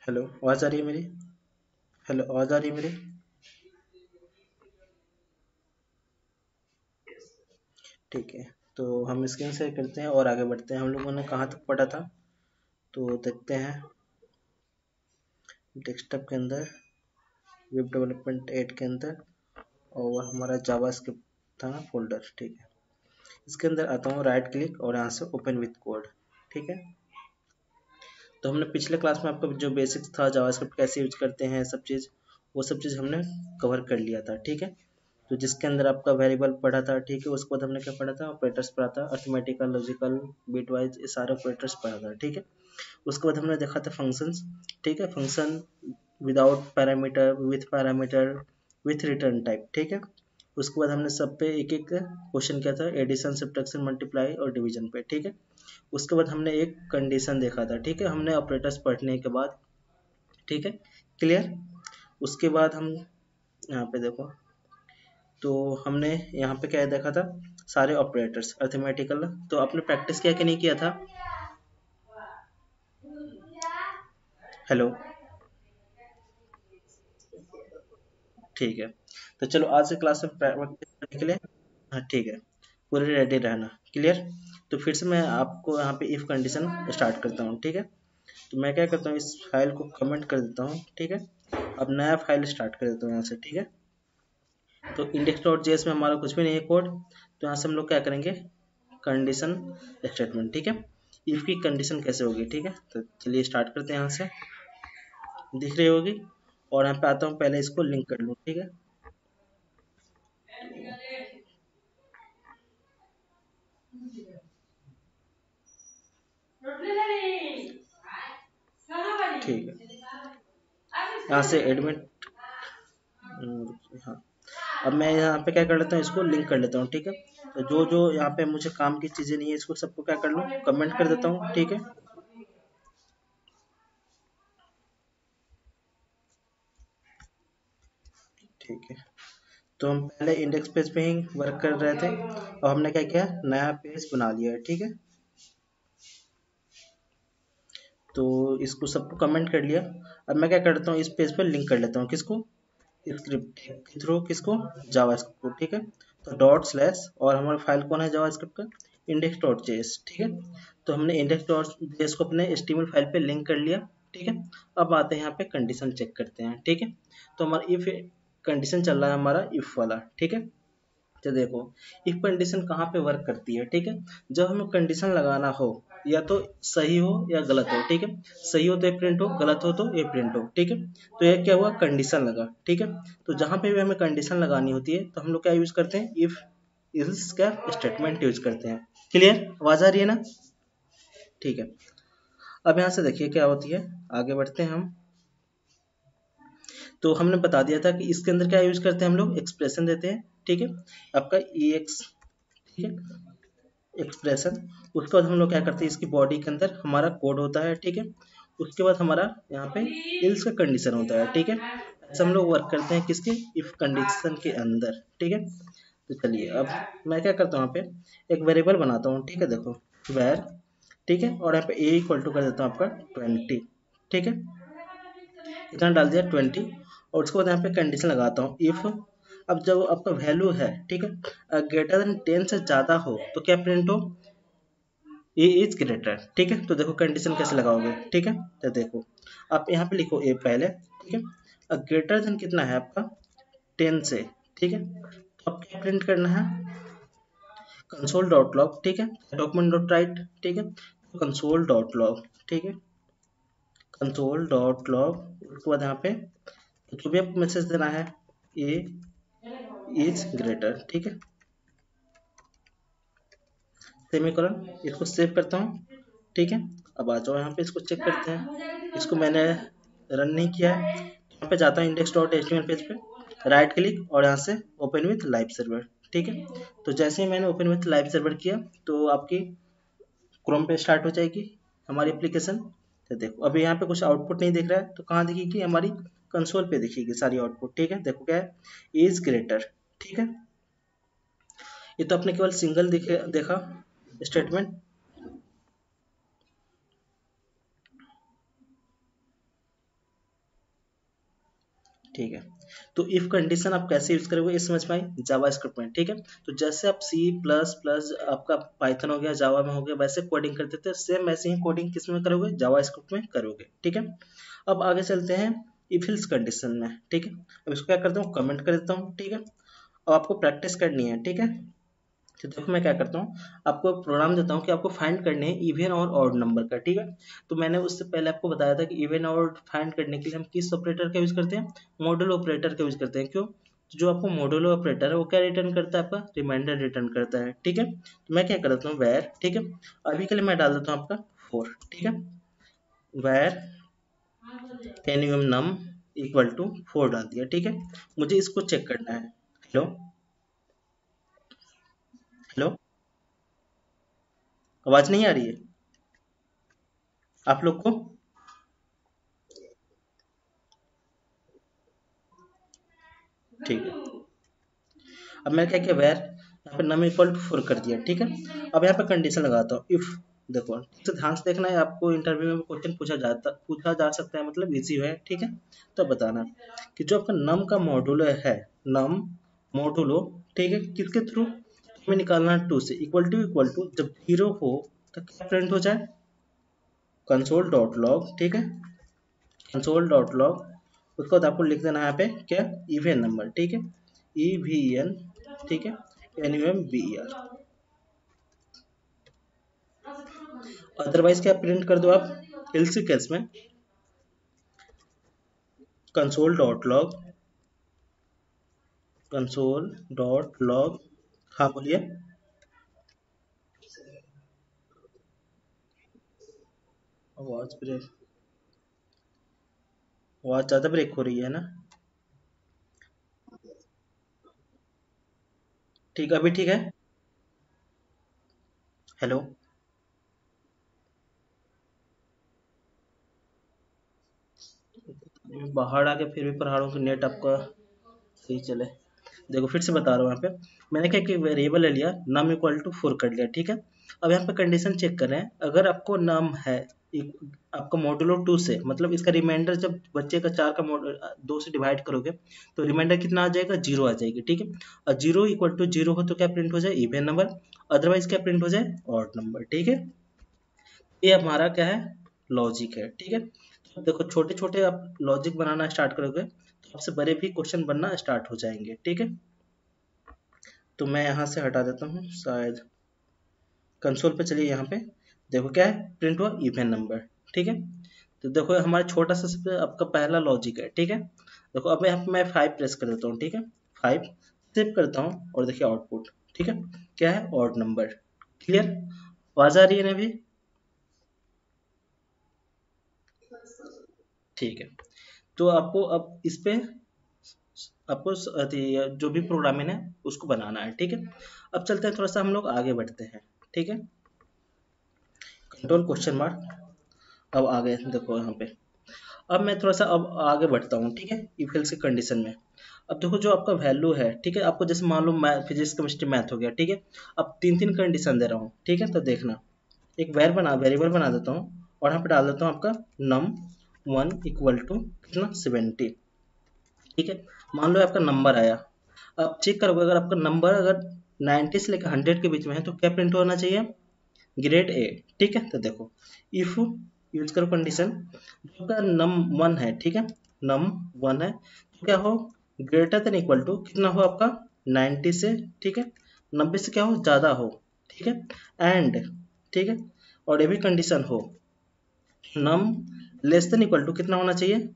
Hello, आवाज़ आ रही है मेरी? हेलो, आवाज़ आ रही है मेरी? ठीक है। तो हम स्क्रीन शेयर करते हैं और आगे बढ़ते हैं। हम लोगों ने कहाँ तक पढ़ा था? तो देखते हैं। डेस्कटॉप के अंदर वेब डेवलपमेंट 8 के अंदर और हमारा जावास्क्रिप्ट था ना फोल्डर। ठीक है। इसके अंदर आता हूँ, राइट क्लिक और यहाँ से ओपन विथ कोड। ठीक है। तो हमने पिछले क्लास में आपका जो बेसिक्स था जावास्क्रिप्ट कैसे यूज करते हैं सब चीज़, वो सब चीज़ हमने कवर कर लिया था। ठीक है। तो जिसके अंदर आपका वेरिएबल पढ़ा था। ठीक है। उसके बाद हमने क्या पढ़ा था? ऑपरेटर्स पढ़ा था, अर्थमेटिकल, लॉजिकल, बिटवाइज, ये सारे ऑपरेटर्स पढ़ा था। ठीक है। उसके बाद हमने देखा था फंक्शंस। ठीक है। Function without parameter, with parameter, with return type. ठीक है। उसके बाद हमने सब पे एक एक क्वेश्चन किया था, एडिशन, सब्ट्रैक्शन, मल्टीप्लाई और डिवीजन पे। ठीक है। उसके बाद हमने एक कंडीशन देखा था। ठीक है। हमने ऑपरेटर्स पढ़ने के बाद। ठीक है। क्लियर। उसके बाद हम यहाँ पे देखो, तो हमने यहाँ पे क्या देखा था? सारे ऑपरेटर्स अर्थमेटिकल। तो आपने प्रैक्टिस किया कि नहीं किया था? हेलो। ठीक है। तो चलो आज से क्लास में प्रैक्टिस करने के लिए। हाँ ठीक है, पूरे रेडी रहना। क्लियर। तो फिर से मैं आपको यहाँ पे इफ कंडीशन स्टार्ट करता हूँ। ठीक है। तो मैं क्या करता हूँ, इस फाइल को कमेंट कर देता हूँ। ठीक है। अब नया फाइल स्टार्ट कर देता हूँ यहाँ से। ठीक है। तो इंडेक्स डॉट जेएस में हमारा कुछ भी नहीं है कोड, तो यहाँ से हम लोग क्या करेंगे? Condition statement. ठीक है। इफ की कंडीशन कैसे होगी? ठीक है। तो चलिए स्टार्ट करते हैं। यहाँ से दिख रही होगी और यहाँ पे आता हूँ, पहले इसको लिंक कर लूँ। ठीक है। ठीक है। यहाँ से एडमिट। हाँ। अब मैं यहाँ पे क्या कर लेता हूँ, इसको लिंक कर लेता हूँ। ठीक है। तो जो जो यहाँ पे मुझे काम की चीजें नहीं है, इसको सबको क्या कर लूँ, कमेंट कर देता हूँ। ठीक है। ठीक है। तो हम पहले इंडेक्स पेज पे ही वर्क कर रहे थे और हमने क्या किया, नया पेज बना लिया है। ठीक है। तो इसको सबको कमेंट कर लिया। अब मैं क्या करता हूँ, इस पेज पर लिंक कर लेता हूँ। किसको? स्क्रिप्ट के थ्रू। किसको? जावास्क्रिप्ट को। ठीक है। तो डॉट स्लैश, और हमारा फाइल कौन है जावास्क्रिप्ट का? Index dot JS. ठीक है। तो हमने इंडेक्स डॉट जेएस को अपने एचटीएमएल फाइल पे लिंक कर लिया। ठीक है। अब आते हैं यहाँ पे कंडीशन चेक करते हैं। ठीक है। तो हमारा इफ कंडीशन चल रहा है, हमारा इफ वाला। ठीक है। तो देखो, इफ कंडीशन कहाँ पे वर्क करती है? ठीक है। जब हमें कंडीशन लगाना हो, या तो सही हो या गलत हो। ठीक है। सही हो तो ये प्रिंट हो, गलत हो तो ये प्रिंट हो। ठीक है। तो ये क्या हुआ, कंडीशन लगा। ठीक है। तो जहाँ पे भी हमें कंडीशन लगानी होती है, तो हम लोग क्या यूज करते हैं? इफ इल्स क्या स्टेटमेंट यूज करते हैं। क्लियर, आवाज आ रही है ना? ठीक है। अब यहाँ से देखिए क्या होती है, आगे बढ़ते हैं हम। तो हमने बता दिया था कि इसके अंदर क्या यूज करते हैं हम लोग, एक्सप्रेशन देते हैं। ठीक है। आपका ई एक्स। ठीक है। एक्सप्रेशन। उसके बाद हम लोग क्या करते हैं, इसकी बॉडी के अंदर हमारा कोड होता है। ठीक है। उसके बाद हमारा यहाँ पे इल्स का कंडीशन होता है। ठीक है। ऐसा हम लोग वर्क करते हैं किसके, इफ कंडीशन के अंदर। ठीक है। तो चलिए, अब मैं क्या करता हूँ, यहाँ पे एक वेरिएबल बनाता हूँ। ठीक है। देखो, वेर। ठीक है। और यहाँ पे ए इक्वल टू कर देता हूँ आपका 20। ठीक है। इतना डाल दिया 20। और उसके बाद यहाँ पे कंडीशन लगाता हूँ, इफ। अब जब आपका वैल्यू है, ठीक है, ग्रेटर देन 10 से ज्यादा हो, तो क्या प्रिंट हो, ए इज ग्रेटर। ठीक है। तो देखो कंडीशन कैसे लगाओगे। ठीक है। तो देखो, आप यहाँ पे लिखो ए पहले। ठीक है। ग्रेटर देन कितना है आपका, 10 से। ठीक है। तो अब क्या प्रिंट करना है, कंसोल डॉट लॉग। ठीक है। Document dot right. ठीक है। Console dot log. ठीक है। Console dot log. उसके बाद यहाँ पे जो भी आपको मैसेज देना है, ए इज ग्रेटर। ठीक है। सेमीकोलन। इसको सेव करता हूँ। ठीक है। अब आ जाओ यहाँ पे, इसको चेक करते हैं। इसको मैंने रन नहीं किया है। यहाँ पे जाता हूँ इंडेक्स डॉट एचटीएमएल पेज पे, राइट क्लिक और यहाँ से ओपन विथ लाइव सर्वर। ठीक है। तो जैसे ही मैंने ओपन विथ लाइव सर्वर किया, तो आपकी क्रोम पे स्टार्ट हो जाएगी हमारी एप्लीकेशन। तो देखो, अभी यहाँ पे कुछ आउटपुट नहीं दिख रहा है, तो कहाँ दिखेगी, हमारी कंसोल पे दिखेगी सारी आउटपुट। ठीक है। देखो क्या है, इज ग्रेटर। ठीक है। ये तो आपने केवल सिंगल देखा स्टेटमेंट। ठीक है। तो इफ कंडीशन आप कैसे यूज करोगे इस समझ में आई जावा स्क्रिप्ट में, ठीक है। तो जैसे आप सी प्लस प्लस आपका पाइथन हो गया, जावा में हो गया, वैसे कोडिंग करते थे, सेम वैसे ही कोडिंग किस में करोगे, जावा स्क्रिप्ट में करोगे, ठीक है। अब आगे चलते हैं इफ एल्स कंडीशन में, ठीक है। अब इसको क्या करता हूँ, कमेंट कर देता हूँ, ठीक है। अब आपको प्रैक्टिस करनी है, ठीक है। तो देखो मैं क्या करता हूँ, आपको प्रोग्राम देता हूँ कि आपको फाइंड करने हैं इवन और ऑड नंबर का, ठीक है। तो मैंने उससे पहले आपको बताया था कि इवन और फाइंड करने के लिए हम किस ऑपरेटर का यूज करते हैं, मॉडल ऑपरेटर का यूज करते हैं। क्यों, तो जो आपको मॉडल ऑपरेटर है वो क्या रिटर्न करता है, आपका रिमाइंडर रिटर्न करता है, ठीक है। तो मैं क्या करता हूँ वेर, ठीक है। अभी के लिए मैं डाल देता हूँ आपका 4, ठीक है। Where can you num equal to 4 डाल दिया, ठीक है। मुझे इसको चेक करना है। हेलो, हेलो, आवाज नहीं आ रही है आप लोग को? ठीक है। अब मैं क्या किया वेर यहाँ पे नम इक्वल टू 4 कर दिया, ठीक है। अब यहाँ पे कंडीशन लगाता हूँ इफ, देखो तो ध्यान से देखना है, आपको इंटरव्यू में क्वेश्चन पूछा जा सकता है, मतलब इजी है, ठीक है। तो बताना कि जो आपका नम का मॉड्यूलो है, नम मॉड्यूलो, ठीक है, किसके थ्रू हमें निकालना है, 2 से इक्वल टू जब 0 हो तो क्या प्रिंट हो जाए, कंसोल डॉट लॉग, ठीक है। कंसोल डॉट लॉग, उसके बाद आपको लिख देना है यहाँ पे क्या, इवन नंबर, ठीक है, ई वी एन, ठीक है, N U M B E R. Otherwise क्या प्रिंट कर दो आप एल्स केस में, console dot log, console dot log, हाँ बोलिए। आवाज ब्रेक, आवाज ज्यादा ब्रेक हो रही है ना? ठीक, अभी ठीक है। हेलो, बाहर आके फिर भी पढ़ा रहा हूँ कि नेट आपका सही चले। देखो फिर से बता रहा हूँ, यहाँ पे मैंने क्या कि वेरिएबल ले लिया, नम इक्वल टू 4 कर लिया, ठीक है। अब यहाँ पे कंडीशन चेक कर रहे हैं, अगर आपको नम है आपका मॉडुलो 2 से, मतलब इसका रिमाइंडर जब बच्चे का 4 का 2 से डिवाइड करोगे तो रिमाइंडर कितना आ जाएगा, 0 आ जाएगी, ठीक है। और 0 इक्वल टू 0 हो तो क्या प्रिंट हो जाए, इवन नंबर, अदरवाइज क्या प्रिंट हो जाए, ऑड नंबर, ठीक है। ये हमारा क्या है, लॉजिक है, ठीक है। तो देखो छोटे छोटे आप लॉजिक बनाना स्टार्ट करोगे तो आपसे बड़े भी क्वेश्चन बनना स्टार्ट हो जाएंगे, ठीक है। तो मैं यहाँ से हटा देता हूँ शायद, कंसोल पे चलिए, यहाँ पे देखो क्या है, प्रिंट हुआ इवन नंबर, ठीक है। तो देखो हमारा छोटा सा आपका पहला लॉजिक है, ठीक है। देखो अब यहाँ पे मैं 5 प्रेस कर देता हूँ, ठीक है, 5 सेव करता हूँ और देखिए आउटपुट, ठीक है, क्या है, ऑड नंबर, क्लियर, आवाज आ रही है ना अभी? ठीक है। तो आपको अब इस पे आपको जो भी प्रोग्रामिंग है उसको बनाना है, ठीक है। अब चलते हैं थोड़ा सा हम लोग आगे बढ़ते हैं, ठीक है। कंट्रोल क्वेश्चन मार्क, अब आगे देखो यहाँ पे, अब मैं थोड़ा सा अब आगे बढ़ता हूँ, ठीक है, इफ एल्स की कंडीशन में। अब देखो जो आपका वैल्यू है, ठीक है, आपको जैसे मान लो फिजिक्स केमिस्ट्री मैथ हो गया, ठीक है। अब 3 3 कंडीशन दे रहा हूँ, ठीक है। तो देखना, एक वेरिएबल बना देता हूँ और यहाँ पे डाल देता हूँ आपका नम 1 इक्वल टू कितना, 70, ठीक है। मान लो आपका नंबर आया, अब चेक करोगे अगर आपका नंबर अगर 90 से लेकर 100 के बीच में है तो क्या प्रिंट होना चाहिए, ग्रेड ए, ठीक है। तो देखो इफ यूज करो कंडीशन, जो आपका नम 1 है, ठीक है, नम 1 है तो क्या हो, ग्रेटर देन इक्वल टू कितना हो आपका, 90 से, ठीक है, 90 से क्या हो, ज्यादा हो, ठीक है, एंड, ठीक है, और ये भी कंडीशन हो, नम लेस देन इक्वल टू कितना होना चाहिए,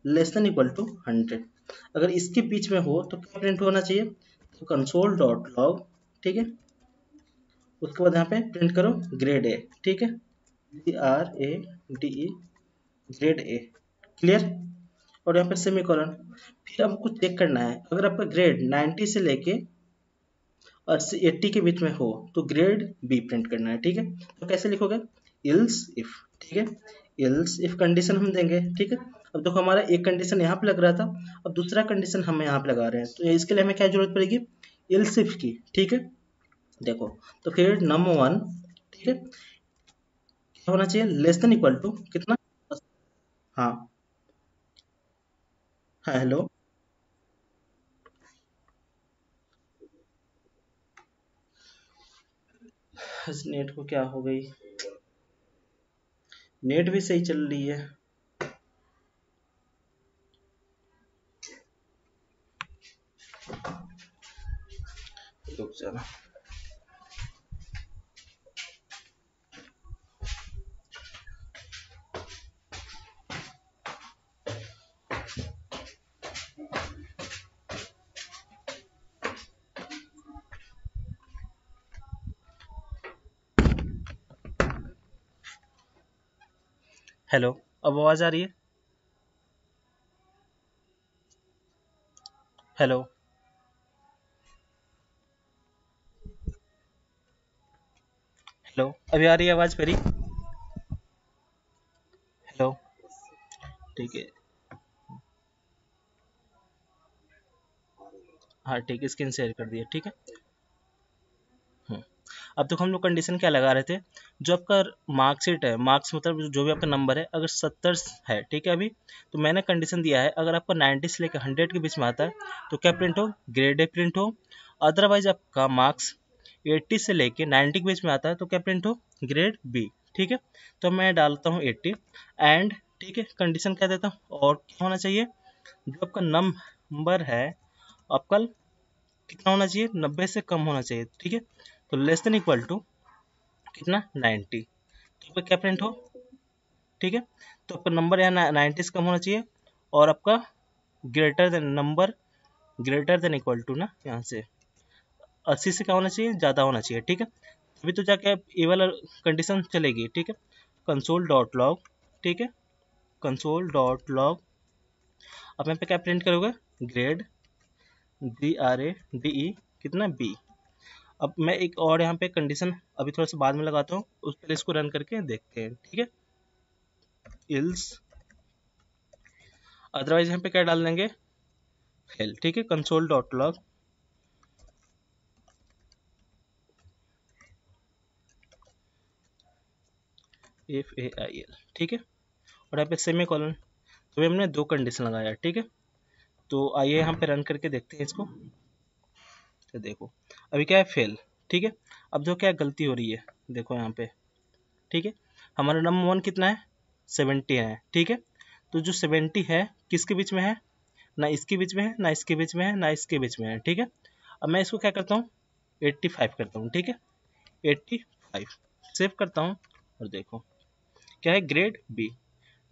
लेस देन इक्वल टू 100। अगर इसके बीच में हो तो क्या प्रिंट होना चाहिए, तो कंसोल डॉट लॉग, ठीक है, उसके बाद यहाँ पे प्रिंट करो ग्रेड ए, ठीक है, GRADE, ग्रेड ए, क्लियर। और यहाँ पे सेमीकोलन, फिर हमको चेक करना है अगर आपका ग्रेड 90 से लेके 80 के बीच में हो तो ग्रेड बी प्रिंट करना है, ठीक है। तो कैसे लिखोगे, इल्स इफ, ठीक है, इल्स इफ कंडीशन हम देंगे, ठीक है। अब देखो हमारा एक कंडीशन यहाँ पे लग रहा था, अब दूसरा कंडीशन हम यहाँ पे लगा रहे हैं, तो इसके लिए हमें क्या जरूरत पड़ेगी, इल्स इफ की, ठीक है। देखो तो फिर नम 1, ठीक है, क्या होना चाहिए, लेस देन इक्वल टू कितना, हाँ हाँ हेलो। इस नेट को क्या हो गई? नेट भी सही चल रही है। रुक जाना। हेलो, अब आवाज आ रही है? हेलो। हेलो, अभी आ रही है आवाज मेरी? हेलो। ठीक है। हाँ ठीक है, स्क्रीन शेयर कर दिया, ठीक है। हम्म। अब तक हम लोग कंडीशन क्या लगा रहे थे? जो आपका मार्कशीट है, मार्क्स मतलब जो भी आपका नंबर है, अगर 70 है, ठीक है, अभी तो मैंने कंडीशन दिया है, अगर आपका 90 से लेकर 100 के बीच में आता है तो क्या प्रिंट हो? ग्रेड ए प्रिंट हो। अदरवाइज आपका मार्क्स 80 से लेके 90 के बीच में आता है तो क्या प्रिंट हो? Grade B. ठीक है, तो मैं डालता हूँ 80 एंड, ठीक है, कंडीशन क्या देता हूँ और क्या होना चाहिए? जो आपका नंबर है आपका कितना होना चाहिए? 90 से कम होना चाहिए, ठीक है। तो लेस देन इक्वल टू कितना? 90। तो आपका क्या प्रिंट हो? ठीक है, तो आपका नंबर यहाँ 90 से कम होना चाहिए और आपका greater than number greater than equal to ना, यहाँ से 80 से क्या होना चाहिए? ज़्यादा होना चाहिए, ठीक है। अभी तो जाके आप ये वाला कंडीशन चलेगी, ठीक है। कंसोल डॉट लॉग, ठीक है, कंसोल डॉट लॉग। अब यहाँ पे क्या प्रिंट करोगे? ग्रेड GRADE कितना? बी। अब मैं एक और यहाँ पे कंडीशन अभी थोड़ा सा बाद में लगाता हूँ, उस पहले इसको रन करके देखते हैं, ठीक है। इल्स, अदरवाइज यहाँ पे क्या डाल देंगे? फेल, ठीक है। कंसोल डॉट लॉग FAIL, ठीक है, और यहाँ पे सेमी कॉलन। तो हमने दो कंडीशन लगाया, ठीक है। तो आइए यहाँ पे रन करके देखते हैं इसको। तो देखो अभी क्या है? फेल, ठीक है। अब जो क्या गलती हो रही है, देखो यहाँ पे, ठीक है, हमारा नंबर वन कितना है? 70 है, ठीक है। तो जो 70 है किसके बीच में है? ना इसके बीच में है, ना इसके बीच में है, ना इसके बीच में है, ठीक है। अब मैं इसको क्या करता हूँ? 85 करता हूँ, ठीक है। 85 सेव करता हूँ और देखो क्या है? ग्रेड बी,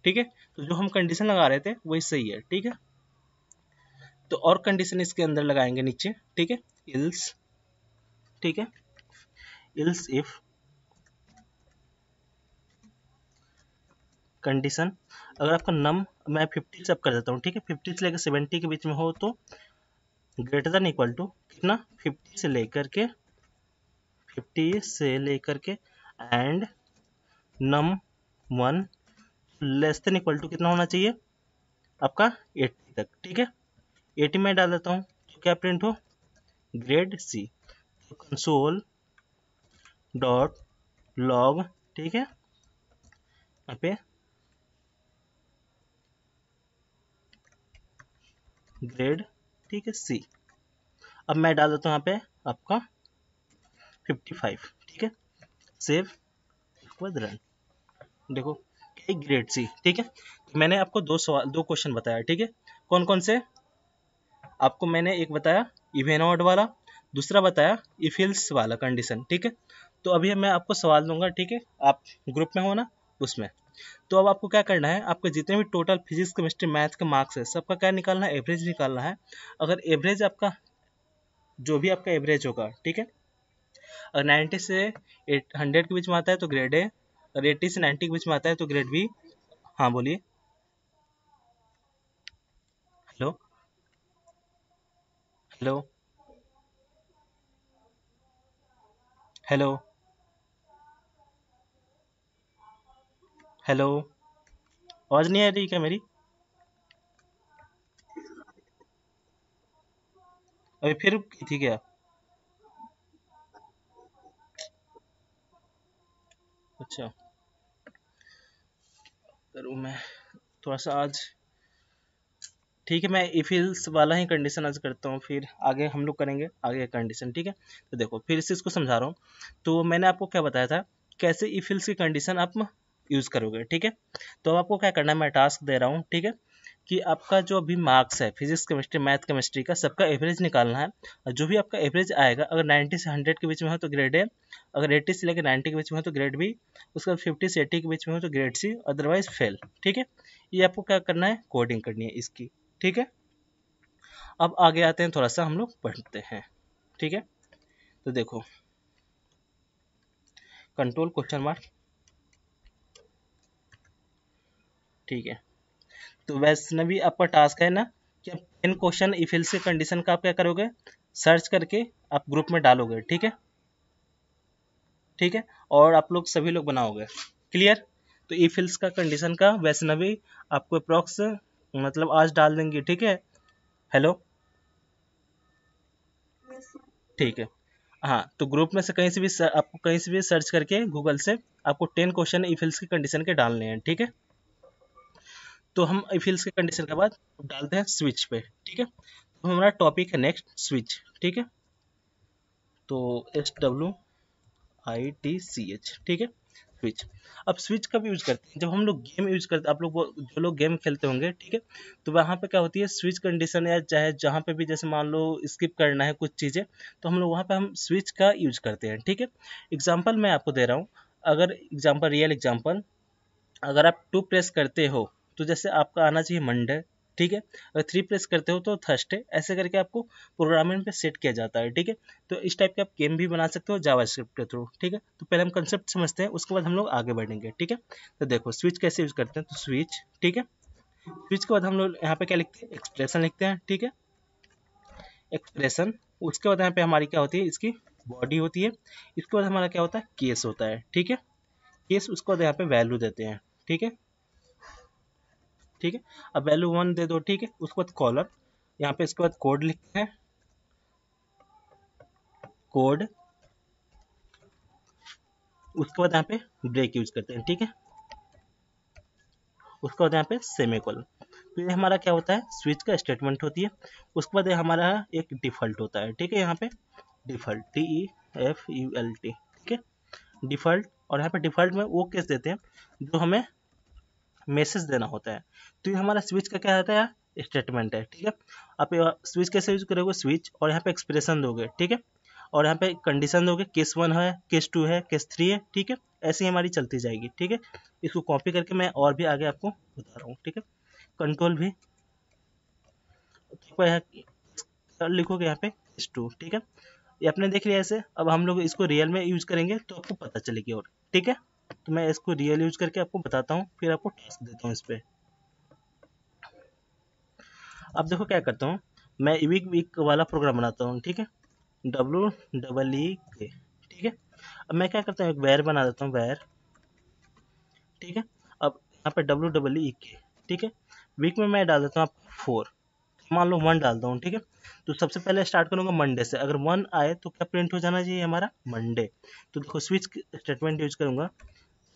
ठीक है। तो जो हम कंडीशन लगा रहे थे वही सही है, ठीक है। तो और कंडीशन इसके अंदर लगाएंगे नीचे, ठीक है। इल्स, ठीक है, इल्स इफ कंडीशन, अगर आपका नम मैं 50 से अप कर देता हूँ, ठीक है, 50 से लेकर 70 के बीच में हो तो ग्रेटर देन इक्वल टू कितना? 50 से लेकर के and num one less than equal to कितना होना चाहिए आपका? 80 तक, ठीक है। 80 में डाल देता हूँ तो क्या प्रिंट हो? Grade C. तो कंसोल डॉट लॉग, ठीक है, यहाँ पे ग्रेड, ठीक है, सी। अब मैं डाल देता हूँ यहाँ पे आपका 55, ठीक है। सेव, उसके बाद रन। देखो ग्रेड सी, ठीक है। तो मैंने आपको दो सवाल, दो क्वेश्चन बताया, ठीक है। कौन कौन से? आपको मैंने एक बताया इवन ऑड वाला, दूसरा बताया इफ-एल्स वाला कंडीशन, ठीक है। तो अभी मैं आपको सवाल दूंगा, ठीक है, आप ग्रुप में हो ना, उसमें। तो अब आपको क्या करना है? आपके जितने भी टोटल फिजिक्स केमिस्ट्री मैथ के मार्क्स है सबका क्या निकालना है? एवरेज निकालना है। अगर एवरेज आपका, जो भी आपका एवरेज होगा, ठीक है, अगर 90 से 100 के बीच में आता है तो ग्रेड ए, अगर 80 से 90 के बीच में आता है तो ग्रेड बी। हाँ बोलिए। हेलो। हेलो। हेलो। हेलो, आवाज नहीं आ रही क्या मेरी? अभी फिर की थी क्या? अच्छा, करूँ मैं थोड़ा सा आज, ठीक है, मैं इफ एल्स वाला ही कंडीशन आज करता हूँ, फिर आगे हम लोग करेंगे आगे कंडीशन। ठीक है, तो देखो फिर इस चीज़ को समझा रहा हूँ। तो मैंने आपको क्या बताया था, कैसे इफ एल्स की कंडीशन आप यूज़ करोगे। ठीक है, तो अब आपको क्या करना है, मैं टास्क दे रहा हूँ। ठीक है, कि आपका जो अभी मार्क्स है फिजिक्स केमिस्ट्री मैथ केमिस्ट्री का, सबका एवरेज निकालना है। और जो भी आपका एवरेज आएगा, अगर 90 से 100 के बीच में हो तो ग्रेड ए, अगर 80 से लेकर 90 के बीच में हो तो ग्रेड बी, उसका 50 से 80 के बीच में हो तो ग्रेड सी, अदरवाइज फेल। ठीक है, ये आपको क्या करना है, कोडिंग करनी है इसकी। ठीक है, अब आगे आते हैं, थोड़ा सा हम लोग पढ़ते हैं। ठीक है, तो देखो कंट्रोल क्वेश्चन मार्क। ठीक है, तो वैष्णवी आपका टास्क है ना कि आप 10 क्वेश्चन इफ एल्स के कंडीशन का आप क्या करोगे, सर्च करके आप ग्रुप में डालोगे। ठीक है, ठीक है, और आप लोग सभी लोग बनाओगे। क्लियर, तो इफ एल्स का कंडीशन का वैष्णवी आपको अप्रॉक्स मतलब आज डाल देंगे। ठीक है, हेलो, ठीक है। हाँ, तो ग्रुप में से कहीं से भी आपको कहीं से भी सर्च करके गूगल से आपको 10 क्वेश्चन इफ एल्स की कंडीशन के डालने हैं। ठीक है, तो हम इफ एल्स के कंडीशन के बाद डालते हैं स्विच पे। ठीक है, तो हमारा टॉपिक है नेक्स्ट स्विच। ठीक है, तो SWITCH। ठीक है, स्विच। अब स्विच कब यूज करते हैं, जब हम लोग गेम यूज करते हैं। आप लोग जो लोग गेम खेलते होंगे, ठीक है, तो वहाँ पे क्या होती है स्विच कंडीशन, या चाहे जहाँ पे भी जैसे मान लो स्किप करना है कुछ चीज़ें, तो हम लोग वहाँ पे हम स्विच का यूज करते हैं। ठीक है, एग्जाम्पल मैं आपको दे रहा हूँ। अगर एग्जाम्पल, रियल एग्जाम्पल, अगर आप 2 प्रेस करते हो तो जैसे आपका आना चाहिए मंडे। ठीक है, अगर 3 प्रेस करते हो तो थर्सडे, ऐसे करके आपको प्रोग्रामिंग पे सेट किया जाता है। ठीक है, तो इस टाइप के आप गेम भी बना सकते हो जावास्क्रिप्ट के थ्रू। ठीक है, तो पहले हम कंसेप्ट समझते हैं, उसके बाद हम लोग आगे बढ़ेंगे। ठीक है, तो देखो स्विच कैसे यूज करते हैं, तो स्विच। ठीक है, स्विच के बाद हम लोग यहाँ पे क्या लिखते हैं, एक्सप्रेशन लिखते हैं। ठीक है, एक्सप्रेशन, उसके बाद यहाँ पे हमारी क्या होती है, इसकी बॉडी होती है। इसके बाद हमारा क्या होता है, केस होता है। ठीक है, केस, उसके बाद यहाँ पे वैल्यू देते हैं। ठीक है, ठीक है, अब वैल्यू 1 दे दो। ठीक है, उसके बाद कॉलम, यहाँ पे इसके बाद कोड लिखते हैं, कोड, उसके बाद यहाँ पे ब्रेक यूज करते हैं। ठीक है, उसके बाद यहाँ पे सेमीकोलन। तो ये हमारा क्या होता है, स्विच का स्टेटमेंट होती है। उसके बाद ये हमारा एक डिफॉल्ट होता है। ठीक है, यहाँ पे डिफॉल्ट, DEFULT। ठीक है, डिफॉल्ट, और यहाँ पे डिफॉल्ट में वो केस देते हैं जो हमें मैसेज देना होता है। तो ये हमारा स्विच का क्या होता है, स्टेटमेंट है। ठीक है, आप स्विच कैसे यूज करोगे, स्विच, और यहाँ पे एक्सप्रेशन दोगे। ठीक है, और यहाँ पे कंडीशन दोगे, केस 1 है, केस 2 है, केस 3 है। ठीक है, ऐसे ही हमारी चलती जाएगी। ठीक है, इसको कॉपी करके मैं और भी आगे आपको बता रहा हूँ। ठीक है, कंट्रोल भी, तो यहाँ लिखोगे यहाँ पे केस 2। ठीक है, ये आपने देख लिया ऐसे। अब हम लोग इसको रियल में यूज करेंगे तो आपको पता चलेगी। और ठीक है, तो मैं इसको रियल यूज करके आपको बताता हूँ, फिर आपको टास्क देता हूँ इस पे। अब देखो क्या करता हूँ, मैं वीक वीक वाला प्रोग्राम बनाता हूँ। ठीक है, WEEK। ठीक है, अब मैं क्या करता हूँ, एक वेर बना देता हूँ, वेर। ठीक है, अब यहाँ पे WEEK। ठीक है, वीक में मैं डाल देता हूँ आपको 4, मान लो 1 डालता हूँ। ठीक है, तो सबसे पहले स्टार्ट करूँगा मंडे से। अगर 1 आए तो क्या प्रिंट हो जाना चाहिए, हमारा मंडे। तो देखो स्विच स्टेटमेंट यूज करूँगा,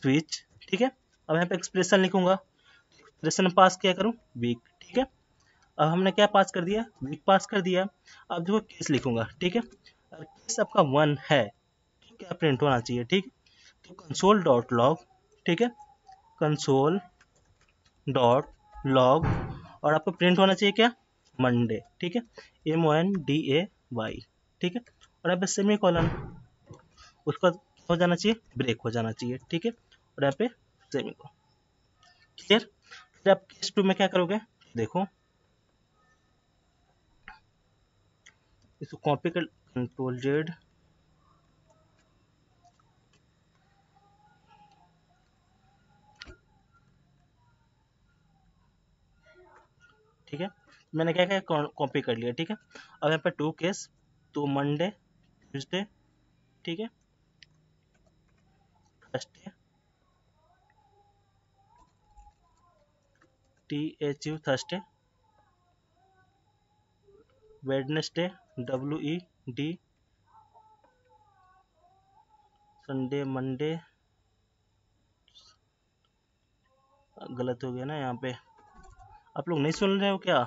स्विच। ठीक है, अब यहाँ पे एक्सप्रेशन लिखूंगा, एक्सप्रेशन पास क्या करूँ, वीक। ठीक है, अब हमने क्या पास कर दिया, वीक पास कर दिया। अब देखो केस लिखूंगा। ठीक है, अगर केस आपका 1 है तो क्या प्रिंट होना चाहिए। ठीक, तो कंसोल डॉट लॉग। ठीक है, कंसोल डॉट लॉग, और आपको प्रिंट होना चाहिए क्या, मंडे। ठीक है, MONDAY। ठीक है, और यहाँ पे सेमी कॉलन, उसका हो जाना चाहिए, ब्रेक हो जाना चाहिए। ठीक है, और यहाँ पे सेमी कॉलन। क्लियर, फिर आप केस 2 में क्या करोगे, देखो इसको कॉपी कर, कंट्रोल जेड। ठीक है, मैंने क्या क्या कॉपी कर लिया। ठीक है, अब यहाँ पे 2 केस, तो मंडे, ट्यूसडे, ठीक है, Thursday, THU Thursday, Wednesday, WED Sunday, Monday, गलत हो गया ना यहाँ पे, आप लोग नहीं सुन रहे हो क्या,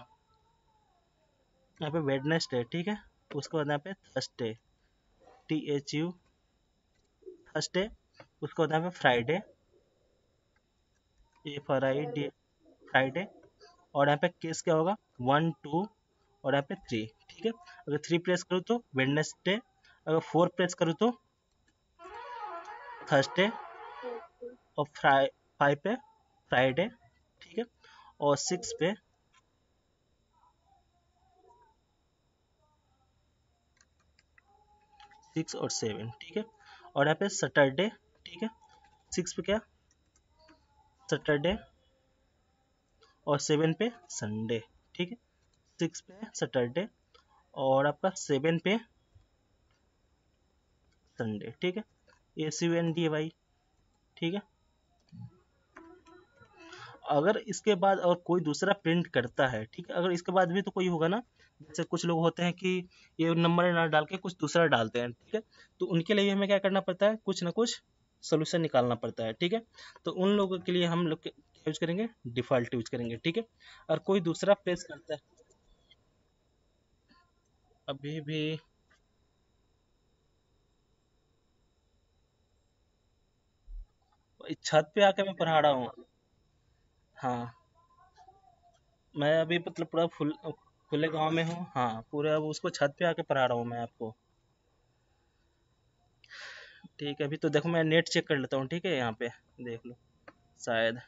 यहाँ पे वेडनेसडे, ठीक है। उसके बाद यहाँ पे थर्सडे, THU थर्सडे। उसके बाद यहाँ पे फ्राइडे, FRIDE फ्राइडे। और यहाँ पे केस क्या होगा, 1 2 और यहाँ पे 3, ठीक है। अगर 3 प्रेस करूँ तो वेडनेसडे, अगर 4 प्रेस करूँ तो थर्सडे, और 5 पे फ्राइडे, ठीक है। और 6 पे 6 और 7, ठीक है। और यहाँ पे सैटरडे, ठीक है। 6 पे क्या, सैटरडे, और 7 पे संडे, ठीक है। 6 पे सैटरडे और आपका 7 पे संडे, ठीक है। ACUNDAY, ठीक है। अगर इसके बाद और कोई दूसरा प्रिंट करता है, ठीक है, अगर इसके बाद भी तो कोई होगा ना, जैसे कुछ लोग होते हैं कि ये नंबर ना डाल के कुछ दूसरा डालते हैं, ठीक है। तो उनके लिए हमें क्या करना पड़ता है, कुछ ना कुछ सोल्यूशन निकालना पड़ता है, ठीक है। तो उन लोगों के लिए हम लोग क्या यूज करेंगे, डिफॉल्ट यूज करेंगे, ठीक है। और कोई दूसरा प्रेस करता है, अभी भी छत पे आके मैं पढ़ा रहा हूँ। हाँ, मैं अभी मतलब पूरा खुले गांव में हूँ, हाँ, पूरे अब उसको छत पे आके पढ़ा रहा हूँ मैं आपको। ठीक है, अभी तो देखो मैं नेट चेक कर लेता हूँ, ठीक है, यहाँ पे देख लो शायद।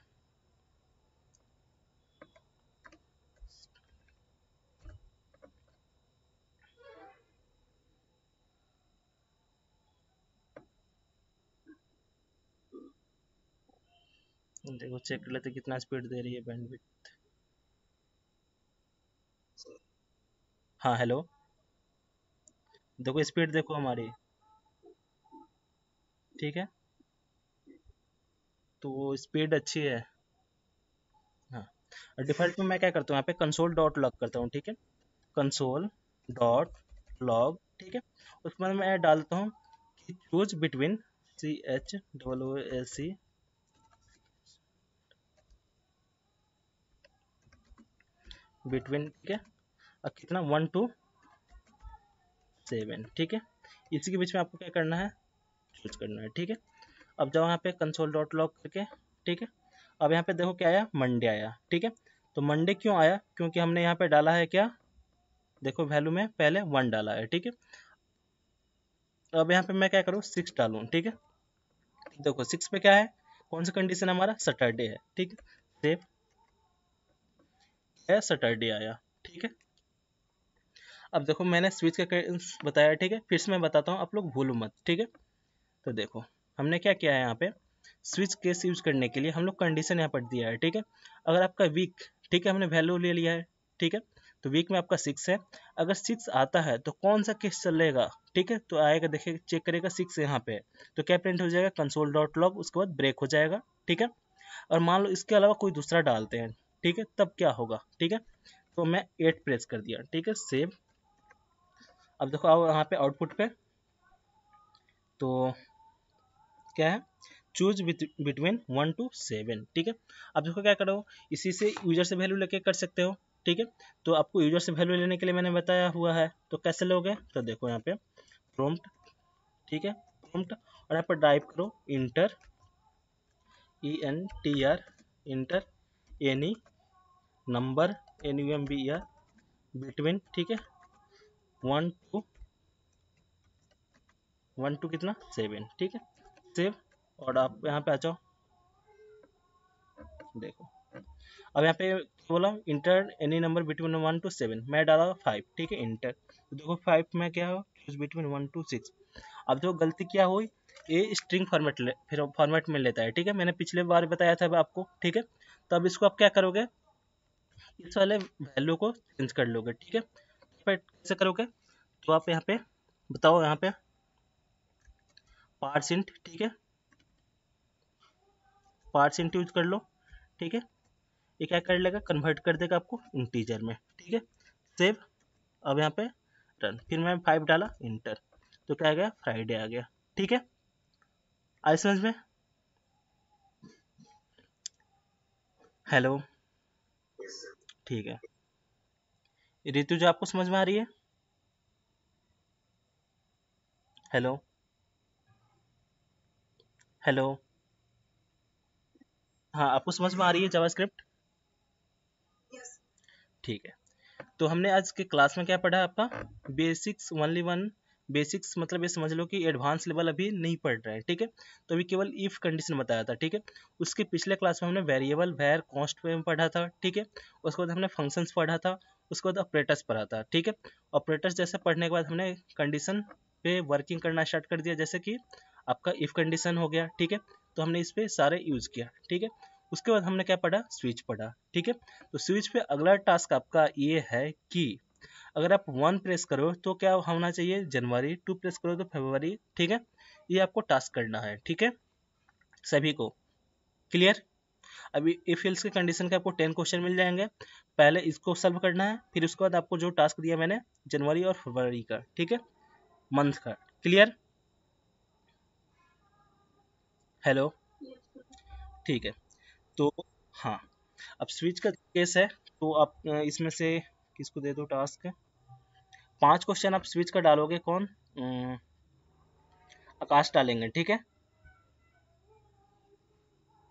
देखो चेक कर लेते कितना स्पीड दे रही है बैंडविड्थ। हाँ हेलो, देखो स्पीड देखो हमारी, ठीक है। तो स्पीड अच्छी है। हाँ, और डिफ़ॉल्ट में मैं क्या करता हूँ, यहाँ पे कंसोल डॉट लॉग करता हूँ, ठीक है। कंसोल डॉट लॉग, ठीक है। उसके बाद मैं डालता हूँ कि चूज बिटवीन, CHOOAC बिटवीन, ठीक है। और कितना, 1 to 7, ठीक है। इसी के बीच में आपको क्या करना है, चूज करना है, ठीक है। अब जाओ यहाँ पे कंसोल डॉट लॉग करके, ठीक है। अब यहाँ पे देखो क्या आया, मंडे आया, ठीक है। तो मंडे क्यों आया, क्योंकि हमने यहाँ पे डाला है क्या, देखो वैल्यू में पहले 1 डाला है, ठीक है। अब यहाँ पे मैं क्या करूँ, 6 डालूँ, ठीक है। देखो 6 पे क्या है, कौन सा कंडीशन हमारा, सैटरडे है, ठीक है। सेव है, सैटरडे आया, ठीक है। अब देखो मैंने स्विच का बताया, ठीक है। फिर से मैं बताता हूँ, आप लोग भूलो मत, ठीक है। तो देखो हमने क्या किया है, यहाँ पे स्विच केस यूज करने के लिए हम लोग कंडीशन यहाँ पर दिया है, ठीक है। अगर आपका वीक, ठीक है, हमने वैल्यू ले लिया है, ठीक है। तो वीक में आपका 6 है, अगर 6 आता है तो कौन सा केस चलेगा, ठीक है। तो आएगा, देखिए चेक करेगा 6 यहाँ पे है, तो क्या प्रिंट हो जाएगा, कंसोल डॉट लॉग, उसके बाद ब्रेक हो जाएगा, ठीक है। और मान लो इसके अलावा कोई दूसरा डालते हैं, ठीक है, तब क्या होगा, ठीक है। तो मैं 8 प्रेस कर दिया, ठीक है, सेव। अब देखो आओ यहाँ पे आउटपुट पे, तो क्या है, चूज बिटवीन 1 to 7, ठीक है। अब देखो क्या करो, इसी से यूजर से वैल्यू लेके कर सकते हो, ठीक है। तो आपको यूजर से वैल्यू लेने के लिए मैंने बताया हुआ है, तो कैसे लोगे, तो देखो यहाँ पे प्रॉम्प्ट, ठीक है, प्रॉम्प्ट, और यहाँ पर टाइप करो inter, ENTR, inter any number, NUMBR, between, ठीक है, 1 to कितना, 7, ठीक है। सेव, और आप यहाँ पे आ जाओ, देखो अब यहाँ पे बोला inter any number between 1 to 7, मैं डाला 5, ठीक है, इंटर। तो देखो 5 में क्या हो, चूज बिटवीन 1 to 6। अब देखो गलती क्या हुई, ये स्ट्रिंग फॉर्मेट फिर फॉर्मेट में लेता है, ठीक है। मैंने पिछले बार बताया था आपको, ठीक है। तो अब इसको आप क्या करोगे, इस वाले वैल्यू को चेंज कर लोगे, ठीक है। फिर कैसे करोगे, तो आप यहाँ पे बताओ, यहाँ पे पार्सिंट, ठीक है, पार्सिंट यूज कर लो, ठीक है। ये क्या कर लेगा, कन्वर्ट कर देगा आपको इंटीजर में, ठीक है। सेव, अब यहाँ पे रन, फिर मैं 5 डाला, इंटर, तो क्या आ गया, फ्राइडे आ गया, ठीक है। आई समझ में, हेलो, ठीक है। ऋतु जो आपको समझ में आ रही है? Hello hello. हाँ, आपको समझ में आ रही है जावास्क्रिप्ट? ठीक है। तो हमने आज के क्लास में क्या पढ़ा आपका? Basics only one. बेसिक्स मतलब ये समझ लो कि एडवांस लेवल अभी नहीं पढ़ रहे हैं, ठीक है। तो अभी केवल इफ कंडीशन बताया था, ठीक है। उसके पिछले क्लास में हमने वेरिएबल वेर कॉन्स्ट में पढ़ा था, ठीक है। उसके बाद हमने फंक्शंस पढ़ा था, उसके बाद ऑपरेटर्स पढ़ा था, ठीक है। ऑपरेटर्स जैसे पढ़ने के बाद हमने कंडीशन पे वर्किंग करना स्टार्ट कर दिया, जैसे कि आपका इफ कंडीशन हो गया, ठीक है। तो हमने इस पे सारे यूज किया, ठीक है। उसके बाद हमने क्या पढ़ा? स्विच पढ़ा, ठीक है। तो स्विच पे अगला टास्क आपका ये है कि अगर आप 1 प्रेस करो तो क्या होना चाहिए? जनवरी। 2 प्रेस करो तो फरवरी, ठीक है। ये आपको टास्क करना है, ठीक है, सभी को। क्लियर? अभी इफ एल्स के कंडीशन के आपको 10 क्वेश्चन मिल जाएंगे। पहले इसको सॉल्व करना है, फिर उसके बाद आपको जो टास्क दिया मैंने जनवरी और फरवरी का, ठीक है, मंथ का। क्लियर? हेलो, ठीक है। तो हाँ, अब स्विच का केस है, तो आप इसमें से किसको दे दो टास्क? 5 क्वेश्चन आप स्विच का डालोगे, कौन? आकाश डालेंगे, ठीक है।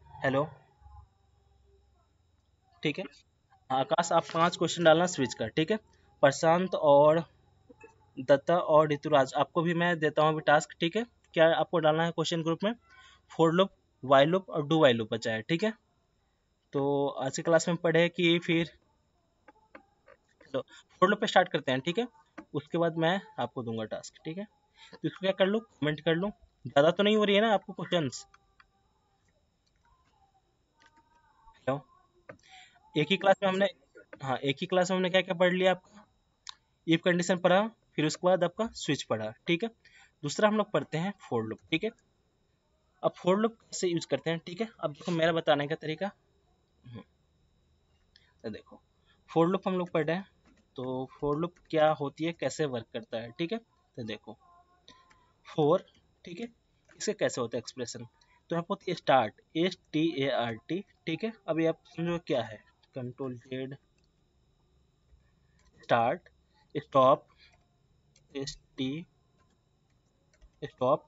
हेलो, ठीक है। आकाश, आप 5 क्वेश्चन डालना स्विच का, ठीक है। प्रशांत और दत्ता और ऋतुराज, आपको भी मैं देता हूँ अभी टास्क, ठीक है। क्या आपको डालना है क्वेश्चन ग्रुप में? फोर लूप, वाइल लूप और डू वाइल लूप बचा है, ठीक है। तो आज की क्लास में पढ़े कि फिर चलो फोर लूप पे स्टार्ट करते हैं, ठीक है। उसके बाद मैं आपको दूंगा टास्क, ठीक है। तो इसको क्या कर लूँ? कमेंट कर लूँ। ज़्यादा तो नहीं हो रही है ना आपको क्वेश्चंस? हेलो, एक ही क्लास में हमने, हाँ, एक ही क्लास में हमने क्या क्या पढ़ लिया आपका? इफ कंडीशन पढ़ा, फिर उसके बाद आपका स्विच पढ़ा, ठीक है। दूसरा हम लोग पढ़ते हैं फोर लूप, ठीक है। अब फोर लूप कैसे यूज करते हैं, ठीक है। अब देखो मेरा बताने का तरीका। तो देखो, फोर लूप हम लोग पढ़ रहे हैं, तो फोर लूप क्या होती है, कैसे वर्क करता है, ठीक है। तो देखो, फोर, ठीक है, इससे कैसे होता है एक्सप्रेशन? तो यहाँ पर होती है स्टार्ट, START, ठीक है। अभी आप समझो क्या है, control Z, start, stop, ST, stop,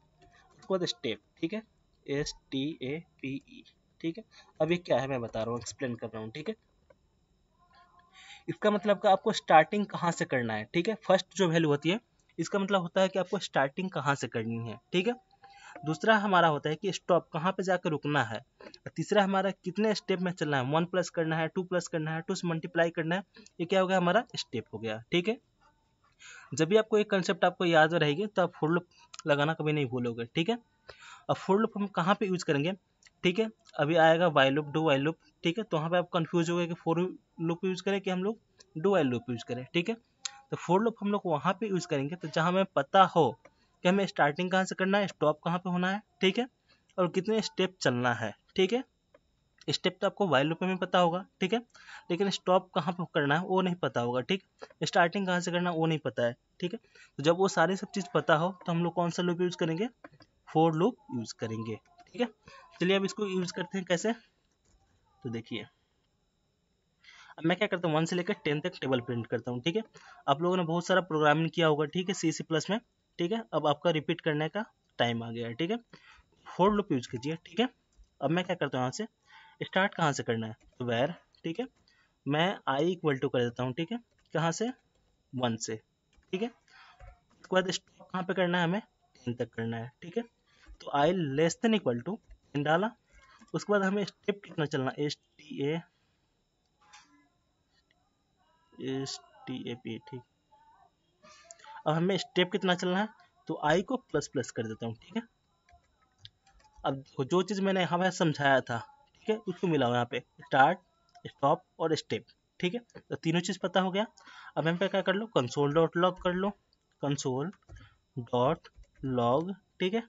उसके बाद स्टेप, ठीक है, STAPE, ठीक है। अब ये क्या है मैं बता रहा हूँ, एक्सप्लेन कर रहा हूँ, ठीक है। इसका मतलब का आपको स्टार्टिंग कहाँ से करना है, ठीक है। फर्स्ट जो वैल्यू होती है, इसका मतलब होता है कि आपको स्टार्टिंग कहाँ से करनी है, ठीक है। दूसरा हमारा होता है कि स्टॉप, कहाँ पे जाकर रुकना है। और तीसरा हमारा कितने स्टेप में चलना है, 1 प्लस करना है, 2 प्लस करना है, 2 से मल्टीप्लाई करना है। ये क्या हो गया? हमारा स्टेप हो गया, ठीक है। जब भी आपको एक कंसेप्ट आपको याद रहेगी तो आप फुल लगाना कभी नहीं भूलोगे, ठीक है। अब फॉर लूप हम कहाँ पे यूज करेंगे, ठीक है। अभी आएगा while loop, do while loop, ठीक है। तो वहाँ पे आप कंफ्यूज हो गए कि फॉर लूप यूज करें कि हम लोग डू वाइल लूप यूज करें, ठीक है। तो फॉर लूप हम लोग वहाँ पे यूज करेंगे तो जहाँ हमें पता हो कि हमें स्टार्टिंग कहाँ से करना है, स्टॉप कहाँ पे होना है, ठीक है, और कितने स्टेप चलना है, ठीक है। स्टेप तो आपको वाइल लूप में पता होगा, ठीक है, लेकिन स्टॉप कहाँ पे करना है वो नहीं पता होगा, ठीक। स्टार्टिंग कहाँ से करना है वो नहीं पता है, ठीक है। तो जब वो सारी सब चीज़ पता हो तो हम लोग कौन सा लूप यूज करेंगे? फोर लूप यूज करेंगे, ठीक है। चलिए अब इसको यूज करते हैं कैसे। तो देखिए, अब मैं क्या करता हूँ, 1 से लेकर 10 तक टेबल प्रिंट करता हूँ, ठीक है। आप लोगों ने बहुत सारा प्रोग्रामिंग किया होगा, ठीक है, C++ में, ठीक है। अब आपका रिपीट करने का टाइम आ गया है, ठीक है। फोर लूप यूज कीजिए, ठीक है। अब मैं क्या करता हूँ, यहाँ से स्टार्ट कहाँ से करना है, तो वेर, ठीक है, मैं आई इक्वल टू कर देता हूँ, ठीक है। कहाँ से? 1 से, ठीक है। उसके बाद स्टॉप कहाँ पे करना है, हमें 10 तक करना है, ठीक है। तो आई लेस देन इक्वल टू 10 डाला। उसके बाद हमें स्टेप कितना चलना, STAP, ठीक। अब हमें स्टेप कितना चलना है, तो आई को प्लस प्लस कर देता हूँ, ठीक है। अब देखो, जो चीज़ मैंने हमें समझाया था, ठीक है, उसको मिला हुआ यहाँ पे स्टार्ट, स्टॉप और स्टेप, ठीक है। तो तीनों चीज़ पता हो गया। अब हम पे क्या कर लो, कंसोल डॉट लॉग कर लो, कंसोल डॉट लॉग, ठीक है।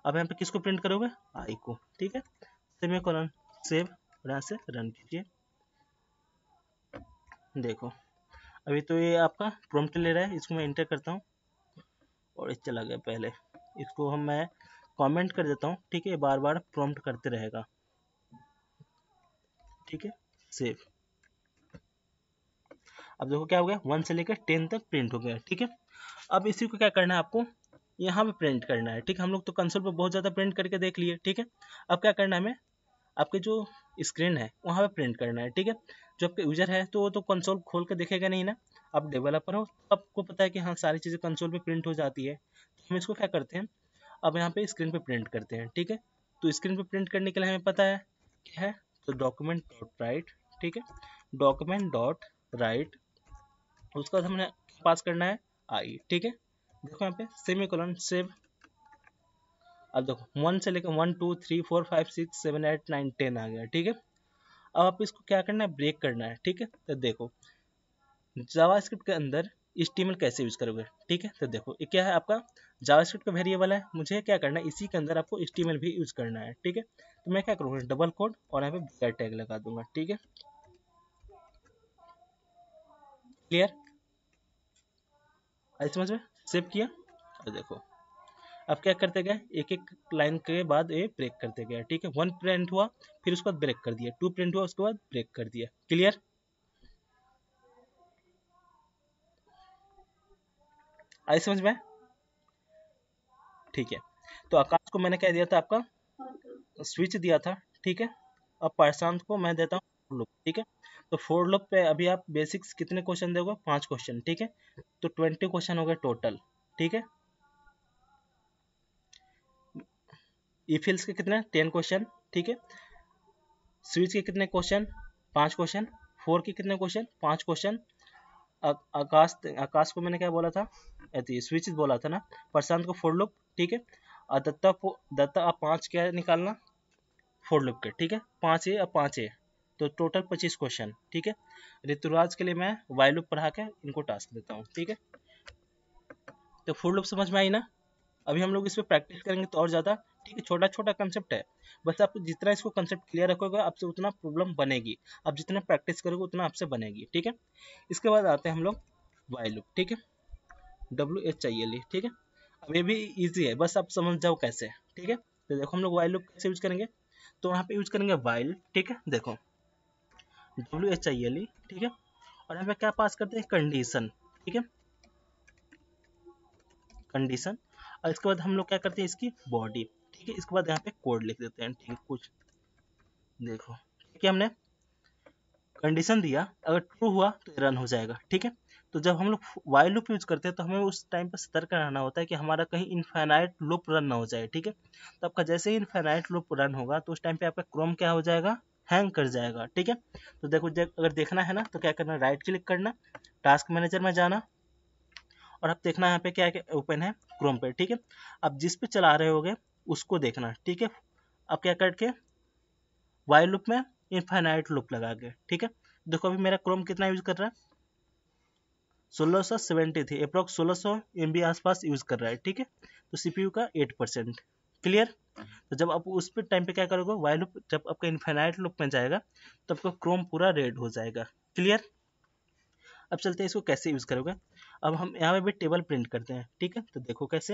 अब यहाँ पे किसको प्रिंट करोगे? आई को, ठीक है। सेमीकोलन, सेव, और यहाँ से रन कीजिए। देखो, अभी तो ये आपका प्रॉम्प्ट ले रहा है, इसको मैं इंटर करता हूँ और ये चला गया पहले। इसको हम मैं कमेंट कर देता हूँ, ठीक है, बार बार प्रॉम्प्ट करते रहेगा, ठीक है, सेव। अब देखो क्या हो गया, 1 से लेकर 10 तक प्रिंट हो गया, ठीक है। अब इसी को क्या करना है आपको, यहाँ पे प्रिंट करना है, ठीक है। हम लोग तो कंसोल पे बहुत ज़्यादा प्रिंट करके देख लिए, ठीक है। अब क्या करना है हमें, आपके जो स्क्रीन है वहाँ पे प्रिंट करना है, ठीक है। जो आपका यूजर है तो वो तो कंसोल खोल के देखेगा नहीं ना, आप डेवलपर हो तो आपको पता है कि हाँ सारी चीज़ें कंसोल पे प्रिंट हो जाती है। तो हम इसको क्या करते हैं, अब यहाँ पे स्क्रीन पे प्रिंट करते हैं, ठीक है। तो स्क्रीन पे प्रिंट करने के लिए हमें पता है क्या है, तो डॉक्यूमेंट डॉट राइट, ठीक है, डॉक्यूमेंट डॉट राइट, उसके बाद हमने पास करना है आई, ठीक है। देखो यहाँ पे सेमी कोलन सेव, अब देखो 1 से लेकर 1 2 3 4 5 6 7 8 9 10 आ गया, ठीक है। अब आप इसको क्या करना है, ब्रेक करना है, ठीक है। तो देखो जावास्क्रिप्ट के अंदर HTML कैसे यूज करोगे, ठीक है। तो देखो ये क्या है, आपका जावास्क्रिप्ट का वेरिएबल है, मुझे क्या करना है इसी के अंदर आपको HTML भी यूज करना है, ठीक है। तो मैं क्या करूँगा, डबल कोड और यहाँ पे BR टैग लगा दूंगा, ठीक है। क्लियर, आई समझ में, सेव किया। और देखो अब क्या करते गए, एक एक लाइन के बाद ये ब्रेक करते गए, ठीक है। 1 प्रिंट हुआ, फिर उसके बाद ब्रेक कर दिया, 2 प्रिंट हुआ, उसके बाद ब्रेक कर दिया। क्लियर, आई समझ में, ठीक है। तो आकाश को मैंने क्या दिया था, आपका स्विच दिया था, ठीक है। अब प्रशांत को मैं देता हूँ for loop, ठीक है। तो फोर लूप पे अभी आप बेसिक्स कितने क्वेश्चन दोगे, 5 क्वेश्चन, ठीक है। तो 20 क्वेश्चन हो गए टोटल, ठीक है। ईफिल्स के कितने, 10 क्वेश्चन, ठीक है। स्विच के कितने क्वेश्चन, 5 क्वेश्चन। फोर के कितने क्वेश्चन, 5 क्वेश्चन। आकाश आकाश को मैंने क्या बोला था, स्विच बोला था ना। प्रशांत को फोर लूप, ठीक है। और दत्ता आप 5 क्या निकालना फोर लूप के, ठीक है। 5 ए और 5 ए, तो टोटल 25 क्वेश्चन, ठीक है। ऋतुराज के लिए मैं वाई लूप पढ़ा के इनको टास्क देता हूँ, ठीक है। तो फोर लूप समझ में आई ना। अभी हम लोग इस पर प्रैक्टिस करेंगे तो और ज़्यादा, ठीक है। छोटा छोटा कंसेप्ट है, बस आप जितना इसको कंसेप्ट क्लियर रखोगे आपसे उतना प्रॉब्लम बनेगी, आप जितना प्रैक्टिस करोगे उतना आपसे बनेगी, ठीक है। इसके बाद आते हैं हम लोग वाई लूप, ठीक है। WHILE, ठीक है। अब ये भी इजी है, बस आप समझ जाओ कैसे, ठीक है। तो देखो हम लोग वाइल लूप कैसे यूज करेंगे, तो वहाँ पे यूज करेंगे वाइल, ठीक है। देखो WHILE, ठीक है। और यहाँ पे क्या पास करते हैं, कंडीशन, ठीक है, कंडीशन। और इसके बाद हम लोग क्या करते हैं, इसकी बॉडी, ठीक है। इसके बाद यहाँ पे कोड लिख देते हैं, ठीक है। कुछ देखो ठीक है, हमने कंडीशन दिया, अगर ट्रू हुआ तो रन हो जाएगा, ठीक है। तो जब हम लोग वाइल लूप यूज करते हैं तो हमें उस टाइम पर सतर्क रहना होता है कि हमारा कहीं इनफाइनाइट लूप रन ना हो जाए, ठीक है। तो आपका जैसे ही इनफाइनाइट लूप रन होगा तो उस टाइम पे आपका क्रोम क्या हो जाएगा, हैंग कर जाएगा, ठीक है। तो देखो जब अगर देखना है ना तो क्या करना, राइट क्लिक करना, टास्क मैनेजर में जाना, और अब देखना यहाँ पे क्या ओपन है, क्रोम पे, ठीक है। अब जिस पे चला रहे होगे उसको देखना, ठीक है। अब क्या करके वाइल लूप में इनफाइनाइट लूप लगा के, ठीक है। देखो अभी मेरा क्रोम कितना यूज कर रहा है, 1670 थी, अप्रोक्स 1600 MB आसपास यूज कर रहा है, ठीक है। तो CPU का 8%। क्लियर। तो जब आप उस पे टाइम पे क्या करोगे, वाइल लूप जब आपका इनफाइनाइट लूप में जाएगा तो आपका क्रोम पूरा रेड हो जाएगा। क्लियर। अब चलते हैं इसको कैसे यूज करोगे। अब हम यहाँ पे भी टेबल प्रिंट करते हैं, ठीक है। तो देखो कैसे,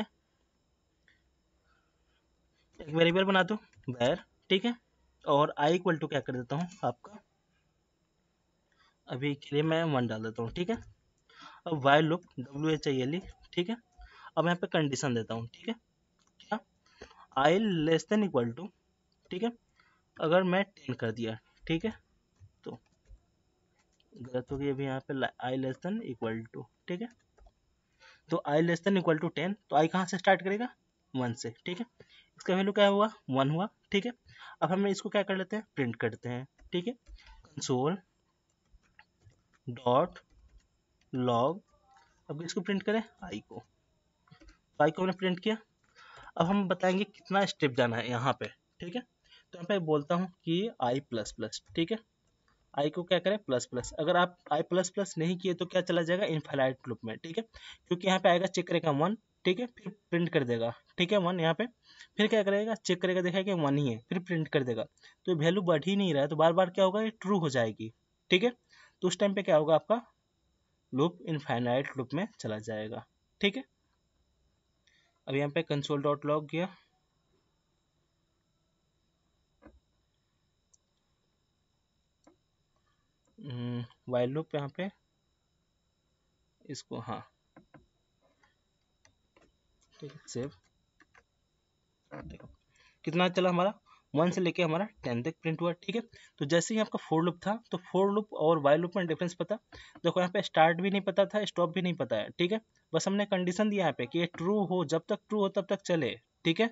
एक वेरिएबल बना दो वैर, ठीक है। और आई इक्वल टू क्या कर देता हूँ आपका, अभी के लिए मैं 1 डाल देता हूँ, ठीक है। अब वाइल लूप WHILE, ठीक है। अब यहाँ पे कंडीशन देता हूँ, ठीक है। क्या, आई लेस देन इक्वल टू, ठीक है। अगर मैं 10 कर दिया, ठीक है, तो गलत हो गई अभी यहाँ पे, आई लेस देन इक्वल टू, ठीक है। तो आई लेस देन इक्वल टू 10, तो आई कहाँ से स्टार्ट करेगा, 1 से, ठीक है। इसका वैल्यू क्या हुआ, 1 हुआ, ठीक है। अब हम इसको क्या कर लेते हैं, प्रिंट करते हैं, ठीक है। कंसोल डॉट लॉग, अब इसको प्रिंट करें आई को, तो आई को हमने प्रिंट किया। अब हम बताएंगे कितना स्टेप जाना है यहाँ पे, ठीक है। तो यहाँ पे बोलता हूँ कि आई प्लस प्लस, ठीक है। आई को क्या करें, प्लस प्लस। अगर आप आई प्लस प्लस नहीं किए तो क्या चला जाएगा, इनफाइनाइट लूप में, ठीक है। क्योंकि यहाँ पे आएगा चेक करेगा 1, ठीक है, फिर प्रिंट कर देगा, ठीक है, 1 यहाँ पे। फिर क्या करेगा, चेक करेगा, देखेगा कि 1 ही है, फिर प्रिंट कर देगा। तो वैल्यू बढ़ ही नहीं रहा है तो बार बार क्या होगा, ये ट्रू हो जाएगी, ठीक है। तो उस टाइम पे क्या होगा, आपका लूप इनफाइनाइट लूप में चला जाएगा, ठीक है। अब यहाँ पे कंसोल डॉट लॉग किया, वाइल लूप यहाँ पे इसको, हाँ ठीक है, सेव। देखो कितना चला हमारा, 1 से लेके हमारा 10 तक प्रिंट हुआ, ठीक है। तो जैसे ही आपका फोर लूप था, तो फोर लूप और वाइल लूप में डिफरेंस पता, देखो यहाँ पे स्टार्ट भी नहीं पता था, स्टॉप भी नहीं पता है, ठीक है। बस हमने कंडीशन दिया यहाँ पे कि ये ट्रू हो, जब तक ट्रू हो तब तक चले, ठीक है,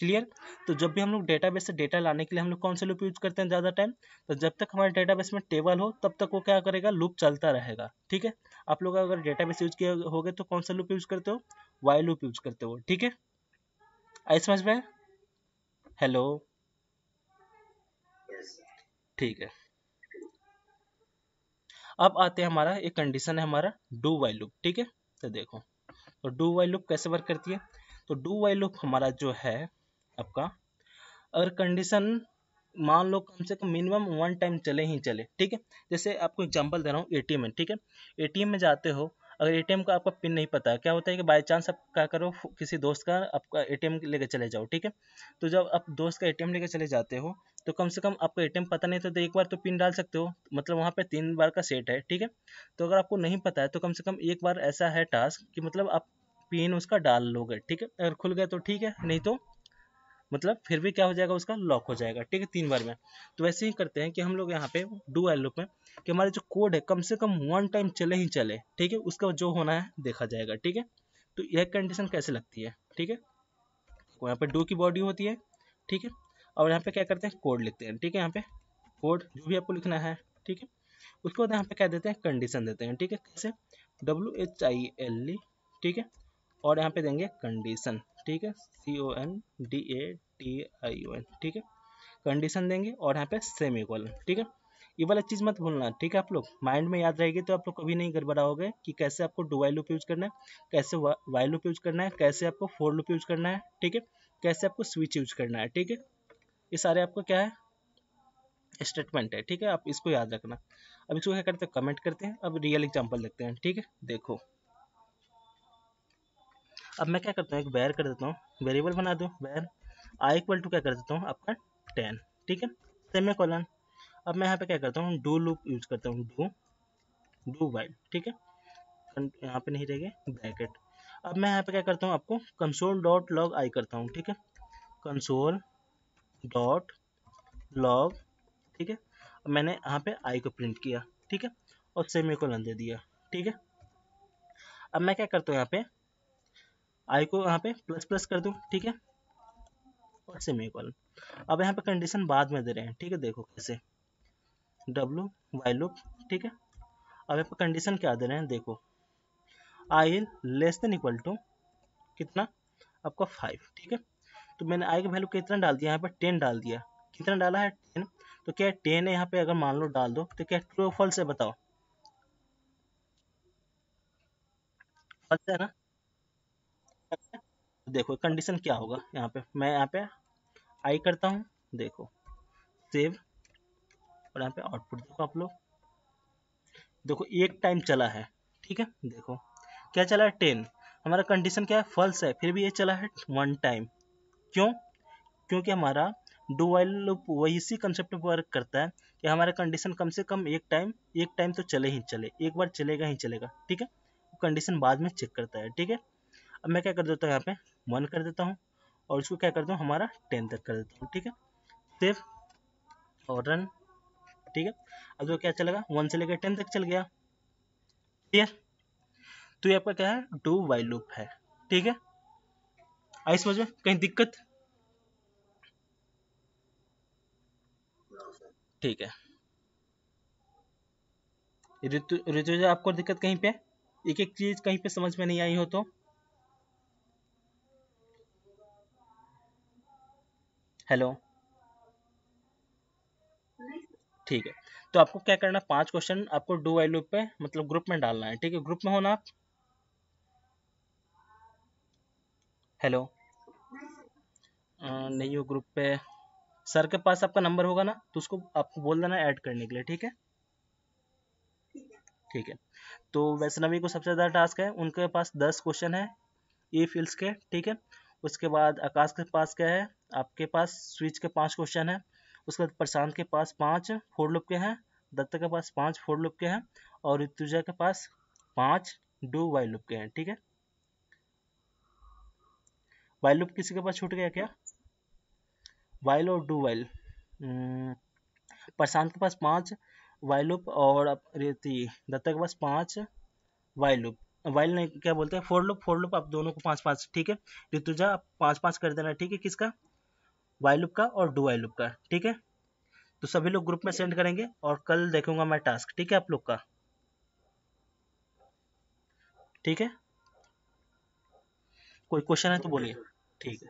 क्लियर। तो जब भी हम लोग डेटाबेस से डेटा लाने के लिए हम लोग कौन से लूप यूज करते हैं ज़्यादा टाइम, तो जब तक हमारे डेटाबेस में टेबल हो तब तक वो क्या करेगा, लूप चलता रहेगा, ठीक है। आप लोग अगर डेटाबेस यूज किए होगे तो कौन सा लूप यूज करते हो, वाइल लूप यूज करते हो, ठीक है। आई समझ में, हेलो, ठीक है। अब आते हैं, हमारा एक कंडीशन है हमारा डू वाइल लूप, ठीक है। तो देखो, तो डू वाइल लूप कैसे वर्क करती है, तो डू वाइल लूप हमारा जो है आपका, अगर कंडीशन मान लो कम से कम मिनिमम 1 टाइम चले ही चले, ठीक है। जैसे आपको एग्जांपल दे रहा हूँ, एटीएम में, ठीक है। एटीएम में जाते हो, अगर एटीएम का आपका पिन नहीं पता, क्या होता है कि बाय चांस आप क्या करो, किसी दोस्त का आपका एटीएम लेके चले जाओ, ठीक है। तो जब आप दोस्त का एटीएम लेके चले जाते हो, तो कम से कम आपको एटीएम पता नहीं तो एक बार तो पिन डाल सकते हो, मतलब वहाँ पे 3 बार का सेट है, ठीक है। तो अगर आपको नहीं पता है तो कम से कम एक बार ऐसा है टास्क कि मतलब आप पिन उसका डाल लोगे, ठीक है। अगर खुल गया तो ठीक है, नहीं तो मतलब फिर भी क्या हो जाएगा, उसका लॉक हो जाएगा, ठीक है, 3 बार में। तो वैसे ही करते हैं कि हम लोग यहाँ पे डू व्हाइल लूप में, कि हमारे जो कोड है कम से कम 1 टाइम चले ही चले, ठीक है, उसका जो होना है देखा जाएगा, ठीक है। तो यह कंडीशन कैसे लगती है, ठीक है। तो यहाँ पे डू की बॉडी होती है, ठीक है, और यहाँ पे क्या करते हैं, कोड लिखते हैं, ठीक है। यहाँ पे कोड जो भी आपको लिखना है, ठीक है। उसके बाद यहाँ पे क्या देते हैं, कंडीशन देते हैं, ठीक है, कैसे, WHILE, ठीक है, और यहाँ पे देंगे कंडीशन, ठीक है, CONDATION, ठीक है, कंडीशन देंगे, और यहाँ पे सेमी कोलन, ठीक है। ये वाला चीज़ मत भूलना, ठीक है, आप लोग माइंड में याद रहेगी तो आप लोग कभी नहीं गड़बड़ाओगे कि कैसे आपको डू वाइल लूप यूज करना है, कैसे वाइल लूप यूज करना है, कैसे आपको फोर लूप यूज करना है, ठीक है, कैसे आपको स्विच यूज करना है, ठीक है। ये सारे आपको क्या है, स्टेटमेंट है, ठीक है, आप इसको याद रखना। अब इसको क्या करते हैं, कमेंट करते हैं। अब रियल एग्जांपल देखते हैं, ठीक है। देखो अब मैं क्या करता हूँ, एक वेर कर देता हूँ, वेरिएबल बना दूँ, वेर आई इक्वल टू क्या कर देता हूँ आपका 10, ठीक है, सेमी कॉलन। अब मैं यहाँ पे क्या करता हूँ, डू लूप यूज करता हूँ, डू डू वाइल, ठीक है, यहाँ पे नहीं रहेगा ब्रैकेट। अब मैं यहाँ पे क्या करता हूँ, आपको कंसोल डॉट लॉग आई करता हूँ, ठीक है, कंसोल डॉट लॉग, ठीक है। अब मैंने यहाँ पे आई को प्रिंट किया, ठीक है, और सेमी कॉलन दे दिया, ठीक है। अब मैं क्या करता हूँ, यहाँ पे आई को यहाँ पे प्लस प्लस कर दूँ, ठीक है, और सेमी कॉलन। अब यहाँ पे कंडीशन बाद में दे रहे हैं, ठीक है, देखो कैसे, डब्लू वाइल लूप, ठीक है। अब यहाँ पे कंडीशन क्या दे रहे हैं, देखो, आई लेस देन इक्वल टू कितना, आपका 5, ठीक है। तो मैंने आई का वैल्यू कितना डाल दिया, यहाँ पे 10 डाल दिया, कितना डाला है 10। तो क्या 10 है यहाँ पे, अगर मान लो डाल दो तो क्या ट्रू फॉल्स है, बताओ, फॉल्स है ना। तो देखो कंडीशन क्या होगा, यहाँ पे मैं यहाँ पे आई करता हूँ, देखो सेव, और यहाँ पे आउटपुट देखो आप लोग, देखो एक टाइम चला है, ठीक है। देखो क्या चला है, 10, हमारा कंडीशन क्या है, फॉल्स है, फिर भी ये चला है 1 टाइम, क्यों, क्योंकि हमारा डू वाइल लूप वही इसी कंसेप्ट पर वर्क करता है कि हमारा कंडीशन कम से कम एक टाइम तो चले ही चले, एक बार चलेगा ही चलेगा, ठीक है। कंडीशन बाद में चेक करता है, ठीक है। अब मैं क्या कर देता हूँ, यहाँ पे 1 कर देता हूँ, और इसको क्या करता हूँ, हमारा 10 तक कर देता हूँ, ठीक है, सेव और रन, ठीक है। अब जो क्या चलेगा, 1 से लेकर 10 तक चल गया, क्लियर। तो ये आपका क्या है, डू वाइल लूप है, ठीक है। आई समझ में, कहीं दिक्कत, ठीक है। ऋतु आपको दिक्कत कहीं पे, एक एक चीज कहीं पे समझ में नहीं आई हो तो, हेलो, ठीक है। तो आपको क्या करना, 5 क्वेश्चन आपको डू वाइल लूप पे मतलब ग्रुप में डालना है, ठीक है, ग्रुप में होना आप, हेलो, नहीं हो ग्रुप पे, सर के पास आपका नंबर होगा ना, तो उसको आपको बोल देना ऐड करने के लिए, ठीक है, ठीक है। तो वैष्णवी को सबसे ज़्यादा टास्क है, उनके पास 10 क्वेश्चन है ई फील्ड्स के, ठीक है। उसके बाद आकाश के पास क्या है, आपके पास स्विच के 5 क्वेश्चन है। उसके बाद प्रशांत के पास 5 फोर लूप के हैं, दत्ता के पास 5 फोर लूप के हैं, और ऋतुजा के पास 5 डू वाइल लूप के हैं, ठीक है। वाइल लूप किसी के पास छूट गया क्या? वाइल और डू वाइल, प्रशांत के पास 5 वाइल लूप और दत्ता के पास 5 वाइल लूप, वाइल नहीं क्या बोलते हैं, फोर लूप आप दोनों को 5-5, ठीक है। ऋतुजा आप 5-5 कर देना, ठीक है, किसका? वाइल लूप का और डू वाइल लूप का, ठीक है। तो सभी लोग ग्रुप में सेंड करेंगे और कल देखूंगा मैं टास्क, ठीक है आप लोग का, ठीक है। कोई क्वेश्चन है तो बोलिए, ठीक है।